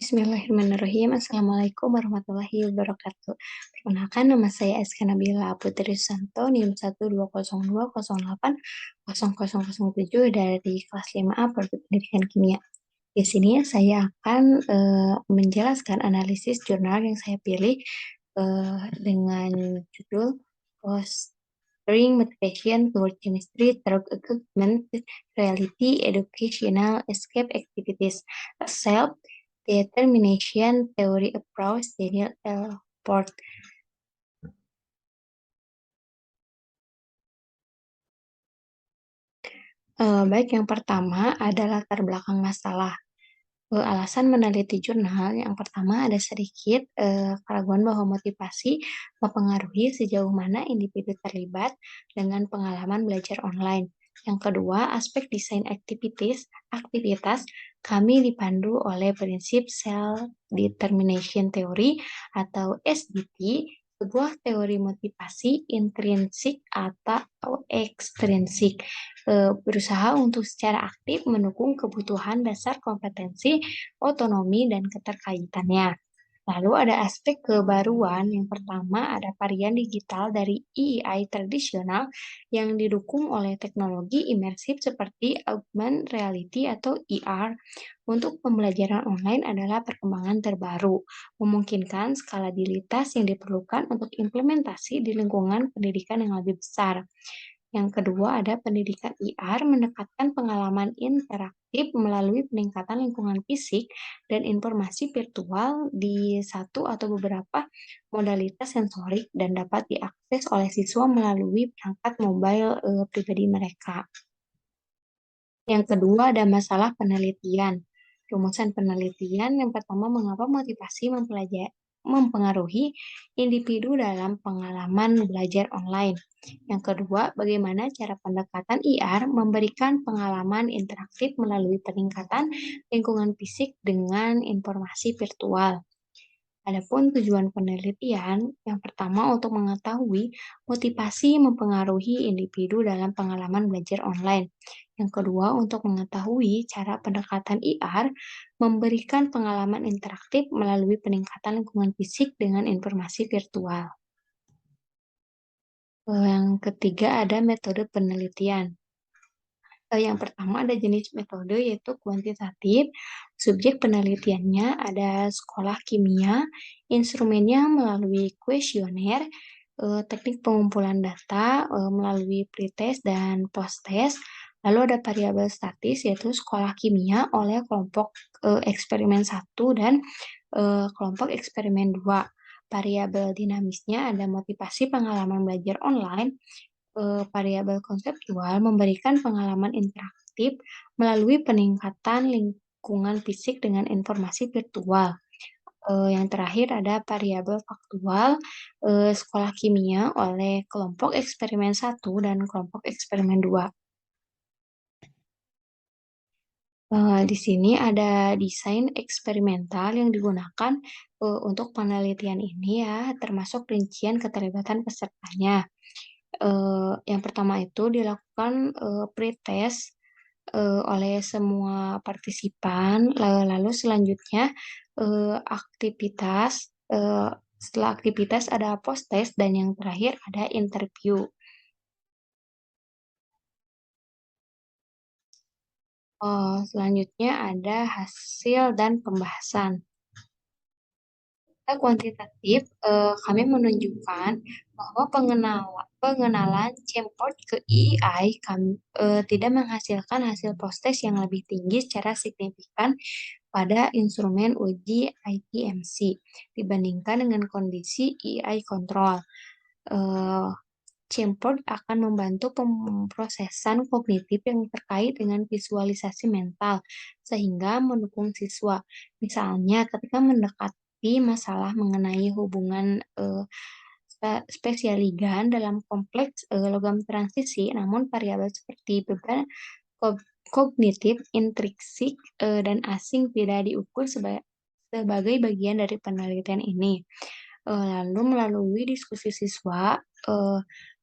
Bismillahirrahmanirrahim. Assalamualaikum warahmatullahi wabarakatuh. Perkenalkan, nama saya Eska Nabila Putri Susanto, NIM 12020080007 dari kelas 5A Produk Pendidikan Kimia. Di sini saya akan menjelaskan analisis jurnal yang saya pilih dengan judul Fostering Motivation Toward Chemistry Through Augmented Reality Educational Escape Activities, a Self-Determination Theory Approach, Daniel L. Port. Baik, yang pertama adalah latar belakang masalah. Alasan meneliti jurnal, yang pertama ada sedikit keraguan bahwa motivasi mempengaruhi sejauh mana individu terlibat dengan pengalaman belajar online. Yang kedua, aspek desain aktivitas kami dipandu oleh prinsip Self Determination Theory atau SDT, sebuah teori motivasi intrinsik atau ekstrinsik, berusaha untuk secara aktif mendukung kebutuhan dasar kompetensi, otonomi, dan keterkaitannya. Lalu ada aspek kebaruan, yang pertama ada varian digital dari EEI tradisional yang didukung oleh teknologi imersif seperti augmented reality atau ER. Untuk pembelajaran online adalah perkembangan terbaru, memungkinkan skalabilitas yang diperlukan untuk implementasi di lingkungan pendidikan yang lebih besar. Yang kedua ada pendidikan IR mendekatkan pengalaman interaktif melalui peningkatan lingkungan fisik dan informasi virtual di satu atau beberapa modalitas sensorik dan dapat diakses oleh siswa melalui perangkat mobile pribadi mereka. Yang kedua ada masalah penelitian. Rumusan penelitian yang pertama, mengapa motivasi mempengaruhi individu dalam pengalaman belajar online. Yang kedua, bagaimana cara pendekatan IR memberikan pengalaman interaktif melalui peningkatan lingkungan fisik dengan informasi virtual. Adapun tujuan penelitian, yang pertama untuk mengetahui motivasi mempengaruhi individu dalam pengalaman belajar online. Yang kedua, untuk mengetahui cara pendekatan IR memberikan pengalaman interaktif melalui peningkatan lingkungan fisik dengan informasi virtual. Yang ketiga ada metode penelitian. Yang pertama ada jenis metode yaitu kuantitatif. Subjek penelitiannya ada sekolah kimia, instrumennya melalui kuesioner, teknik pengumpulan data melalui pretest dan posttest. Lalu ada variabel statis yaitu sekolah kimia oleh kelompok eksperimen 1 dan kelompok eksperimen 2. Variabel dinamisnya ada motivasi pengalaman belajar online. Variabel konseptual memberikan pengalaman interaktif melalui peningkatan lingkungan fisik dengan informasi virtual. Yang terakhir ada variabel faktual sekolah kimia oleh kelompok eksperimen 1 dan kelompok eksperimen 2. Di sini ada desain eksperimental yang digunakan untuk penelitian ini ya, termasuk rincian keterlibatan pesertanya. Yang pertama itu dilakukan pretest oleh semua partisipan, lalu selanjutnya setelah aktivitas ada post-test, dan yang terakhir ada interview. Selanjutnya ada hasil dan pembahasan. Kuantitatif, kami menunjukkan bahwa pengenalan Chemport ke EEI tidak menghasilkan hasil post-test yang lebih tinggi secara signifikan pada instrumen uji ITMC dibandingkan dengan kondisi EEI kontrol. Chemport akan membantu pemrosesan kognitif yang terkait dengan visualisasi mental, sehingga mendukung siswa. Misalnya, ketika mendekati masalah mengenai hubungan spesialigan dalam kompleks logam transisi, namun variabel seperti beban kognitif, intrinsik, dan asing tidak diukur sebagai bagian dari penelitian ini. Lalu melalui diskusi siswa,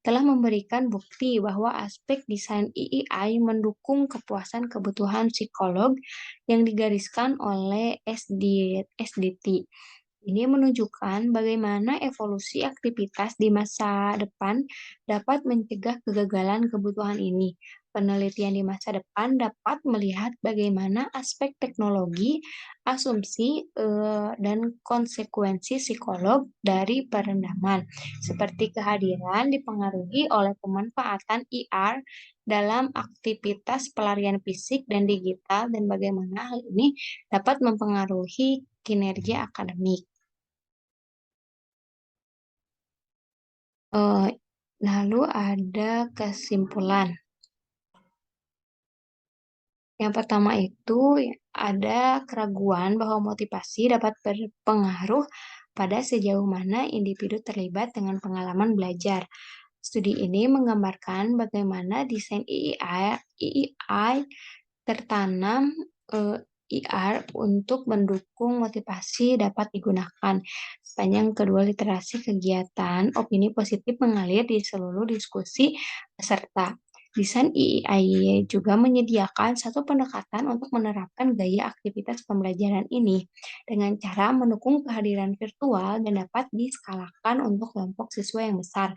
telah memberikan bukti bahwa aspek desain EEI mendukung kepuasan kebutuhan psikolog yang digariskan oleh SDT. Ini menunjukkan bagaimana evolusi aktivitas di masa depan dapat mencegah kegagalan kebutuhan ini. Penelitian di masa depan dapat melihat bagaimana aspek teknologi, asumsi, dan konsekuensi psikolog dari perendaman, seperti kehadiran dipengaruhi oleh pemanfaatan IR dalam aktivitas pelarian fisik dan digital, dan bagaimana hal ini dapat mempengaruhi kinerja akademik. Eee, Lalu ada kesimpulan. Yang pertama itu ada keraguan bahwa motivasi dapat berpengaruh pada sejauh mana individu terlibat dengan pengalaman belajar. Studi ini menggambarkan bagaimana desain EEI tertanam, IR untuk mendukung motivasi dapat digunakan. Sepanjang kedua literasi kegiatan, opini positif mengalir di seluruh diskusi peserta. Desain EEI juga menyediakan satu pendekatan untuk menerapkan gaya aktivitas pembelajaran ini dengan cara mendukung kehadiran virtual dan dapat diskalakan untuk kelompok siswa yang besar.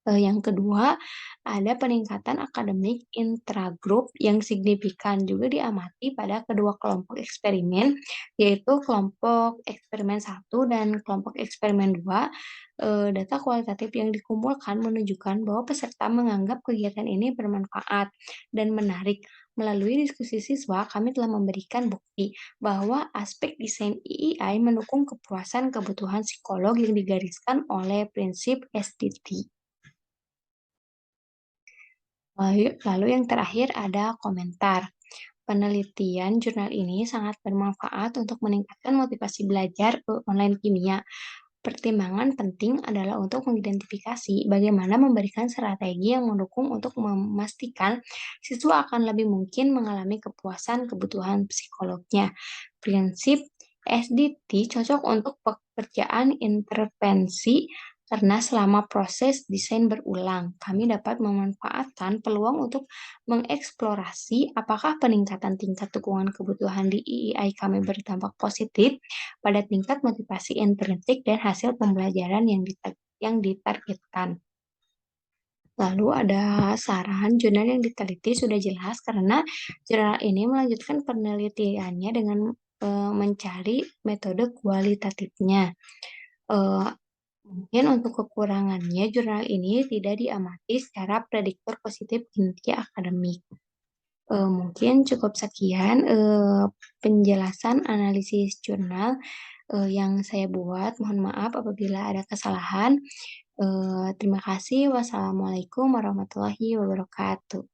Yang kedua, ada peningkatan akademik intragrup yang signifikan juga diamati pada kedua kelompok eksperimen, yaitu kelompok eksperimen satu dan kelompok eksperimen 2. Data kualitatif yang dikumpulkan menunjukkan bahwa peserta menganggap kegiatan ini bermanfaat dan menarik. Melalui diskusi siswa, kami telah memberikan bukti bahwa aspek desain EEI mendukung kepuasan kebutuhan psikolog yang digariskan oleh prinsip SDT. Lalu yang terakhir ada komentar. Penelitian jurnal ini sangat bermanfaat untuk meningkatkan motivasi belajar online kimia. Pertimbangan penting adalah untuk mengidentifikasi bagaimana memberikan strategi yang mendukung untuk memastikan siswa akan lebih mungkin mengalami kepuasan kebutuhan psikolognya. Prinsip SDT cocok untuk pekerjaan intervensi karena selama proses desain berulang, kami dapat memanfaatkan peluang untuk mengeksplorasi apakah peningkatan tingkat dukungan kebutuhan di EEI kami berdampak positif pada tingkat motivasi intrinsik dan hasil pembelajaran yang ditargetkan. Lalu ada saran jurnal yang diteliti sudah jelas karena jurnal ini melanjutkan penelitiannya dengan mencari metode kualitatifnya. Eh, Mungkin untuk kekurangannya, jurnal ini tidak diamati secara prediktor positif kinerja akademik. Mungkin cukup sekian penjelasan analisis jurnal yang saya buat. Mohon maaf apabila ada kesalahan. Terima kasih. Wassalamualaikum warahmatullahi wabarakatuh.